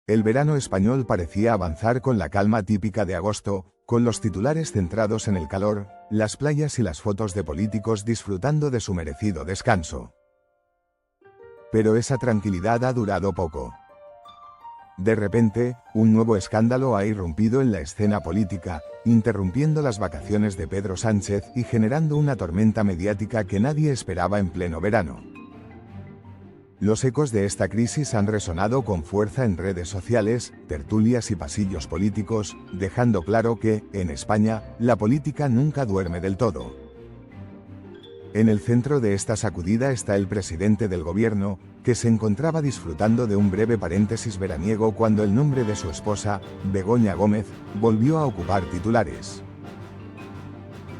El verano español parecía avanzar con la calma típica de agosto, con los titulares centrados en el calor, las playas y las fotos de políticos disfrutando de su merecido descanso. Pero esa tranquilidad ha durado poco. De repente, un nuevo escándalo ha irrumpido en la escena política, interrumpiendo las vacaciones de Pedro Sánchez y generando una tormenta mediática que nadie esperaba en pleno verano. Los ecos de esta crisis han resonado con fuerza en redes sociales, tertulias y pasillos políticos, dejando claro que, en España, la política nunca duerme del todo. En el centro de esta sacudida está el presidente del gobierno, que se encontraba disfrutando de un breve paréntesis veraniego cuando el nombre de su esposa, Begoña Gómez, volvió a ocupar titulares.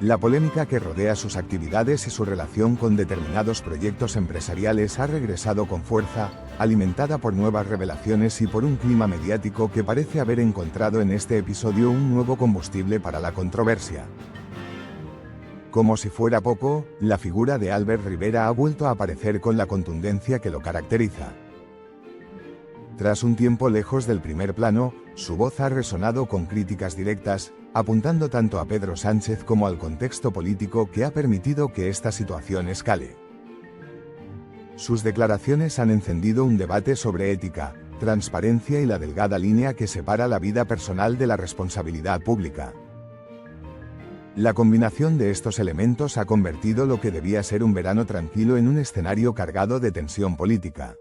La polémica que rodea sus actividades y su relación con determinados proyectos empresariales ha regresado con fuerza, alimentada por nuevas revelaciones y por un clima mediático que parece haber encontrado en este episodio un nuevo combustible para la controversia. Como si fuera poco, la figura de Albert Rivera ha vuelto a aparecer con la contundencia que lo caracteriza. Tras un tiempo lejos del primer plano, su voz ha resonado con críticas directas, apuntando tanto a Pedro Sánchez como al contexto político que ha permitido que esta situación escale. Sus declaraciones han encendido un debate sobre ética, transparencia y la delgada línea que separa la vida personal de la responsabilidad pública. La combinación de estos elementos ha convertido lo que debía ser un verano tranquilo en un escenario cargado de tensión política.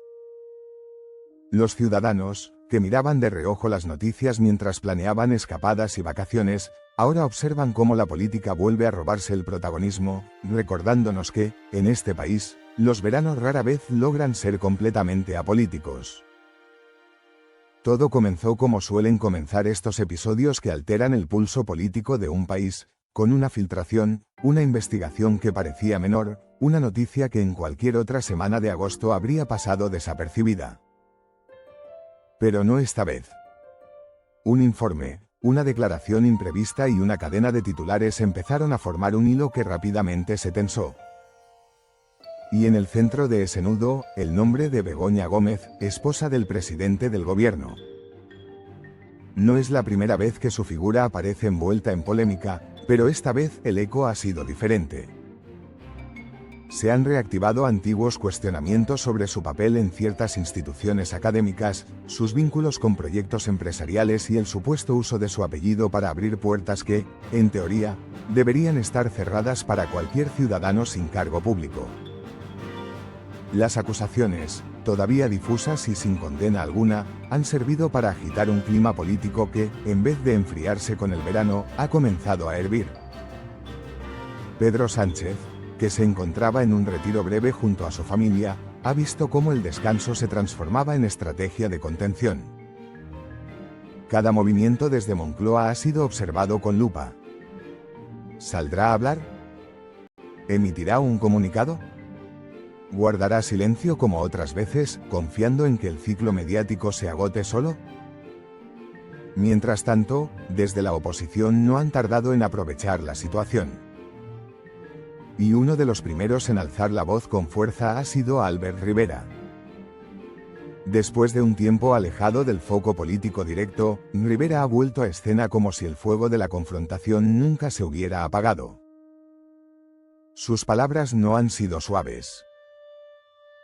Los ciudadanos, que miraban de reojo las noticias mientras planeaban escapadas y vacaciones, ahora observan cómo la política vuelve a robarse el protagonismo, recordándonos que, en este país, los veranos rara vez logran ser completamente apolíticos. Todo comenzó como suelen comenzar estos episodios que alteran el pulso político de un país, con una filtración, una investigación que parecía menor, una noticia que en cualquier otra semana de agosto habría pasado desapercibida. Pero no esta vez. Un informe, una declaración imprevista y una cadena de titulares empezaron a formar un hilo que rápidamente se tensó. Y en el centro de ese nudo, el nombre de Begoña Gómez, esposa del presidente del gobierno. No es la primera vez que su figura aparece envuelta en polémica, pero esta vez el eco ha sido diferente. Se han reactivado antiguos cuestionamientos sobre su papel en ciertas instituciones académicas, sus vínculos con proyectos empresariales y el supuesto uso de su apellido para abrir puertas que, en teoría, deberían estar cerradas para cualquier ciudadano sin cargo público. Las acusaciones, todavía difusas y sin condena alguna, han servido para agitar un clima político que, en vez de enfriarse con el verano, ha comenzado a hervir. Pedro Sánchez, que se encontraba en un retiro breve junto a su familia, ha visto cómo el descanso se transformaba en estrategia de contención. Cada movimiento desde Moncloa ha sido observado con lupa. ¿Saldrá a hablar? ¿Emitirá un comunicado? ¿Guardará silencio como otras veces, confiando en que el ciclo mediático se agote solo? Mientras tanto, desde la oposición no han tardado en aprovechar la situación. Y uno de los primeros en alzar la voz con fuerza ha sido Albert Rivera. Después de un tiempo alejado del foco político directo, Rivera ha vuelto a escena como si el fuego de la confrontación nunca se hubiera apagado. Sus palabras no han sido suaves.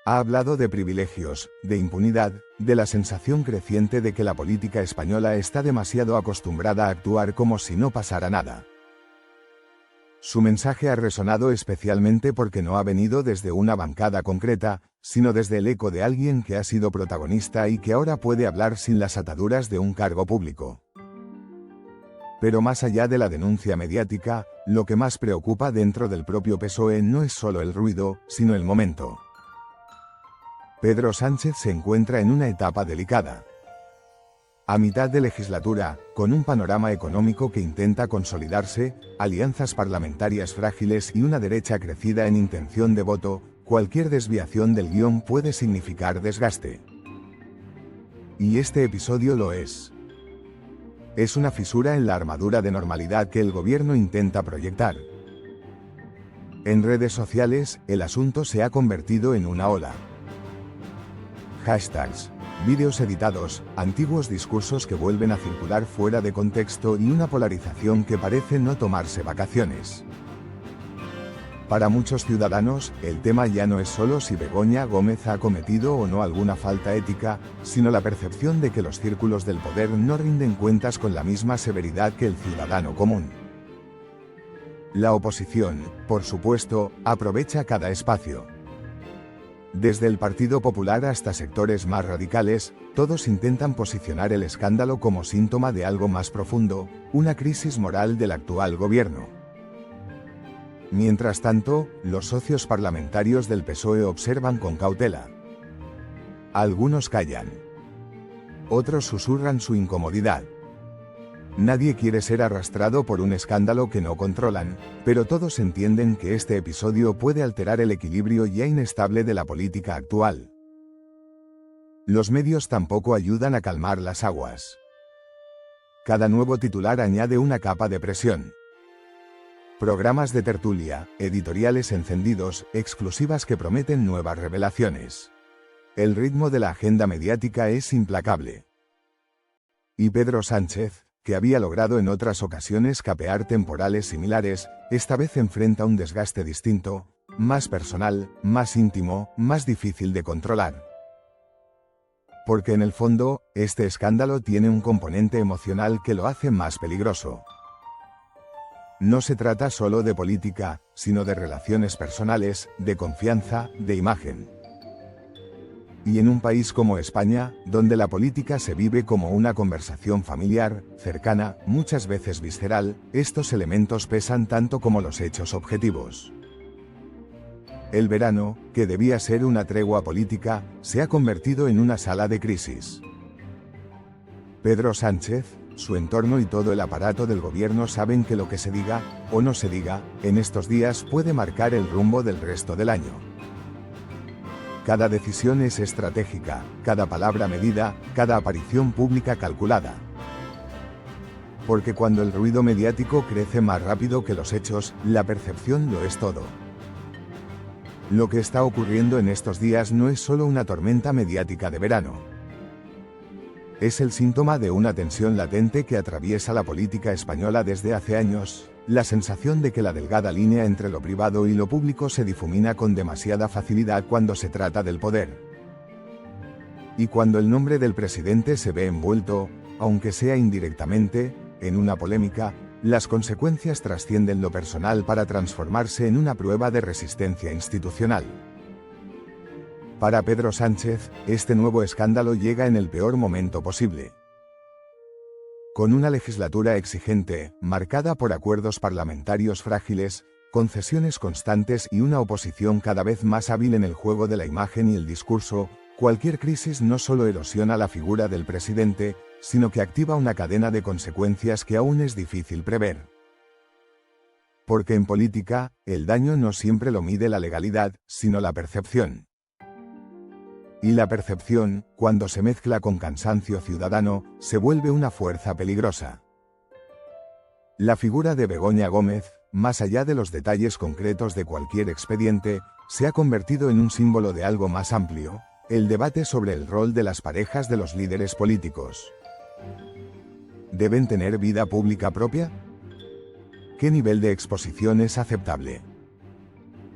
Ha hablado de privilegios, de impunidad, de la sensación creciente de que la política española está demasiado acostumbrada a actuar como si no pasara nada. Su mensaje ha resonado especialmente porque no ha venido desde una bancada concreta, sino desde el eco de alguien que ha sido protagonista y que ahora puede hablar sin las ataduras de un cargo público. Pero más allá de la denuncia mediática, lo que más preocupa dentro del propio PSOE no es solo el ruido, sino el momento. Pedro Sánchez se encuentra en una etapa delicada. A mitad de legislatura, con un panorama económico que intenta consolidarse, alianzas parlamentarias frágiles y una derecha crecida en intención de voto, cualquier desviación del guión puede significar desgaste. Y este episodio lo es. Es una fisura en la armadura de normalidad que el gobierno intenta proyectar. En redes sociales, el asunto se ha convertido en una ola. Hashtags. vídeos editados, antiguos discursos que vuelven a circular fuera de contexto y una polarización que parece no tomarse vacaciones. Para muchos ciudadanos, el tema ya no es solo si Begoña Gómez ha cometido o no alguna falta ética, sino la percepción de que los círculos del poder no rinden cuentas con la misma severidad que el ciudadano común. La oposición, por supuesto, aprovecha cada espacio. Desde el Partido Popular hasta sectores más radicales, todos intentan posicionar el escándalo como síntoma de algo más profundo, una crisis moral del actual gobierno. Mientras tanto, los socios parlamentarios del PSOE observan con cautela. Algunos callan. Otros susurran su incomodidad. Nadie quiere ser arrastrado por un escándalo que no controlan, pero todos entienden que este episodio puede alterar el equilibrio ya inestable de la política actual. Los medios tampoco ayudan a calmar las aguas. Cada nuevo titular añade una capa de presión. Programas de tertulia, editoriales encendidos, exclusivas que prometen nuevas revelaciones. El ritmo de la agenda mediática es implacable. Y Pedro Sánchez, que había logrado en otras ocasiones capear temporales similares, esta vez enfrenta un desgaste distinto, más personal, más íntimo, más difícil de controlar. Porque en el fondo, este escándalo tiene un componente emocional que lo hace más peligroso. No se trata solo de política, sino de relaciones personales, de confianza, de imagen. Y en un país como España, donde la política se vive como una conversación familiar, cercana, muchas veces visceral, estos elementos pesan tanto como los hechos objetivos. El verano, que debía ser una tregua política, se ha convertido en una sala de crisis. Pedro Sánchez, su entorno y todo el aparato del gobierno saben que lo que se diga, o no se diga, en estos días puede marcar el rumbo del resto del año. Cada decisión es estratégica, cada palabra medida, cada aparición pública calculada. Porque cuando el ruido mediático crece más rápido que los hechos, la percepción lo es todo. Lo que está ocurriendo en estos días no es solo una tormenta mediática de verano. Es el síntoma de una tensión latente que atraviesa la política española desde hace años, la sensación de que la delgada línea entre lo privado y lo público se difumina con demasiada facilidad cuando se trata del poder. Y cuando el nombre del presidente se ve envuelto, aunque sea indirectamente, en una polémica, las consecuencias trascienden lo personal para transformarse en una prueba de resistencia institucional. Para Pedro Sánchez, este nuevo escándalo llega en el peor momento posible. Con una legislatura exigente, marcada por acuerdos parlamentarios frágiles, concesiones constantes y una oposición cada vez más hábil en el juego de la imagen y el discurso, cualquier crisis no solo erosiona la figura del presidente, sino que activa una cadena de consecuencias que aún es difícil prever. Porque en política, el daño no siempre lo mide la legalidad, sino la percepción. Y la percepción, cuando se mezcla con cansancio ciudadano, se vuelve una fuerza peligrosa. La figura de Begoña Gómez, más allá de los detalles concretos de cualquier expediente, se ha convertido en un símbolo de algo más amplio, el debate sobre el rol de las parejas de los líderes políticos. ¿Deben tener vida pública propia? ¿Qué nivel de exposición es aceptable?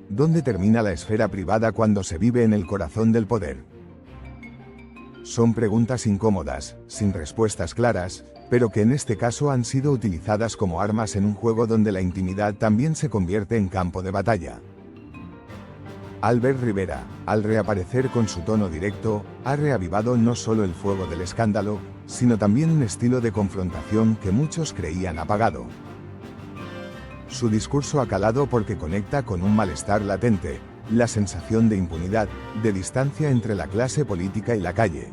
¿Dónde termina la esfera privada cuando se vive en el corazón del poder? Son preguntas incómodas, sin respuestas claras, pero que en este caso han sido utilizadas como armas en un juego donde la intimidad también se convierte en campo de batalla. Albert Rivera, al reaparecer con su tono directo, ha reavivado no solo el fuego del escándalo, sino también un estilo de confrontación que muchos creían apagado. Su discurso ha calado porque conecta con un malestar latente, la sensación de impunidad, de distancia entre la clase política y la calle.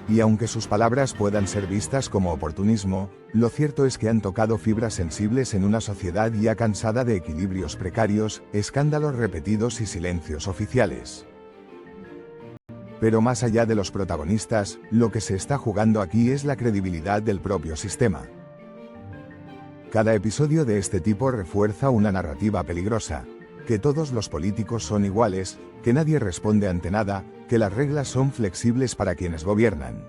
Y aunque sus palabras puedan ser vistas como oportunismo, lo cierto es que han tocado fibras sensibles en una sociedad ya cansada de equilibrios precarios, escándalos repetidos y silencios oficiales. Pero más allá de los protagonistas, lo que se está jugando aquí es la credibilidad del propio sistema. Cada episodio de este tipo refuerza una narrativa peligrosa, que todos los políticos son iguales, que nadie responde ante nada, que las reglas son flexibles para quienes gobiernan.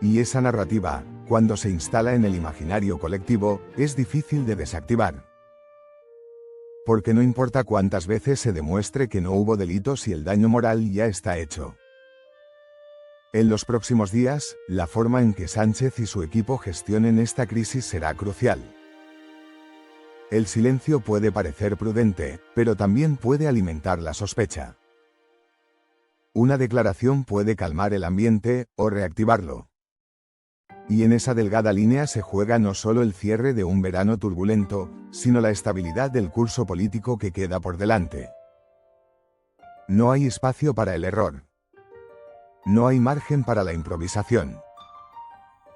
Y esa narrativa, cuando se instala en el imaginario colectivo, es difícil de desactivar. Porque no importa cuántas veces se demuestre que no hubo delitos y el daño moral ya está hecho. En los próximos días, la forma en que Sánchez y su equipo gestionen esta crisis será crucial. El silencio puede parecer prudente, pero también puede alimentar la sospecha. Una declaración puede calmar el ambiente, o reactivarlo. Y en esa delgada línea se juega no solo el cierre de un verano turbulento, sino la estabilidad del curso político que queda por delante. No hay espacio para el error. No hay margen para la improvisación.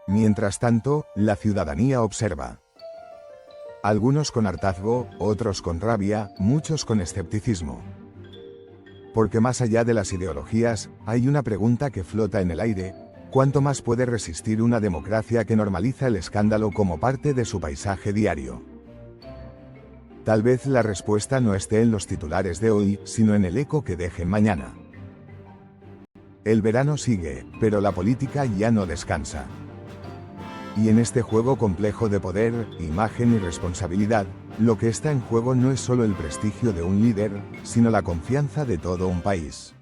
Mientras tanto, la ciudadanía observa. Algunos con hartazgo, otros con rabia, muchos con escepticismo. Porque más allá de las ideologías, hay una pregunta que flota en el aire: ¿cuánto más puede resistir una democracia que normaliza el escándalo como parte de su paisaje diario? Tal vez la respuesta no esté en los titulares de hoy, sino en el eco que dejen mañana. El verano sigue, pero la política ya no descansa. Y en este juego complejo de poder, imagen y responsabilidad, lo que está en juego no es solo el prestigio de un líder, sino la confianza de todo un país.